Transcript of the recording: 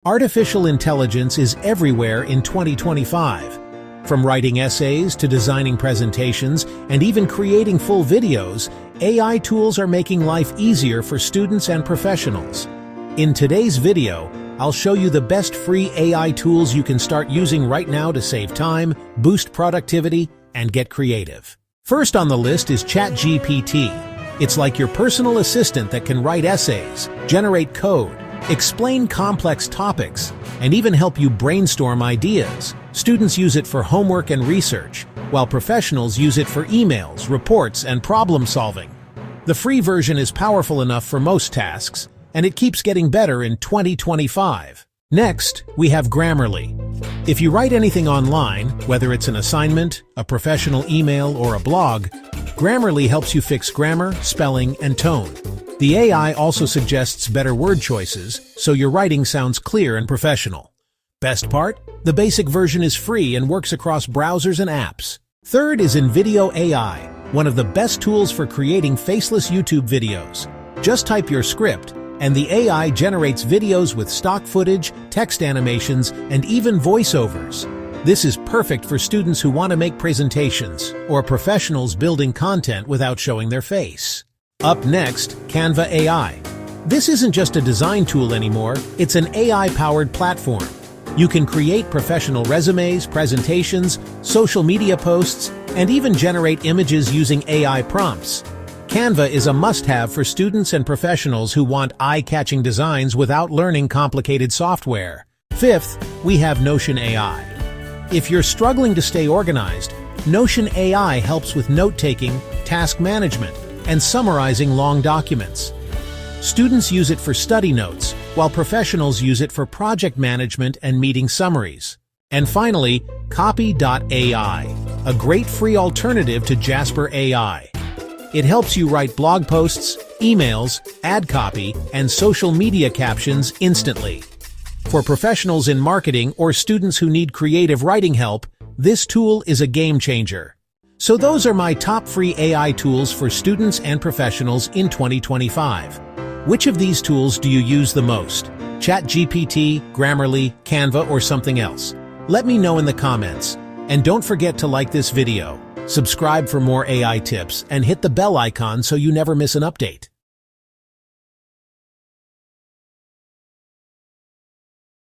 Artificial intelligence is everywhere in 2025. From writing essays to designing presentations and even creating full videos, AI tools are making life easier for students and professionals. In today's video, I'll show you the best free AI tools you can start using right now to save time, boost productivity, and get creative. First on the list is ChatGPT. It's like your personal assistant that can write essays, generate code, explain complex topics, and even help you brainstorm ideas. Students use it for homework and research, while professionals use it for emails, reports, and problem solving. The free version is powerful enough for most tasks, and it keeps getting better in 2025. Next, we have Grammarly. If you write anything online, whether it's an assignment, a professional email, or a blog, Grammarly helps you fix grammar, spelling, and tone. The AI also suggests better word choices, so your writing sounds clear and professional. Best part? The basic version is free and works across browsers and apps. Third is InVideo AI, one of the best tools for creating faceless YouTube videos. Just type your script, and the AI generates videos with stock footage, text animations, and even voiceovers. This is perfect for students who want to make presentations or professionals building content without showing their face. Up next, Canva AI. This isn't just a design tool anymore, it's an AI-powered platform. You can create professional resumes, presentations, social media posts, and even generate images using AI prompts. Canva is a must-have for students and professionals who want eye-catching designs without learning complicated software. Fifth, we have Notion AI. If you're struggling to stay organized, Notion AI helps with note-taking, task management, and summarizing long documents. Students use it for study notes, while professionals use it for project management and meeting summaries. And finally, Copy.ai, a great free alternative to Jasper AI. It helps you write blog posts, emails, ad copy, and social media captions instantly. For professionals in marketing or students who need creative writing help, this tool is a game changer. So those are my top free AI tools for students and professionals in 2025. Which of these tools do you use the most? ChatGPT, Grammarly, Canva, or something else? Let me know in the comments. And don't forget to like this video, subscribe for more AI tips, and hit the bell icon so you never miss an update.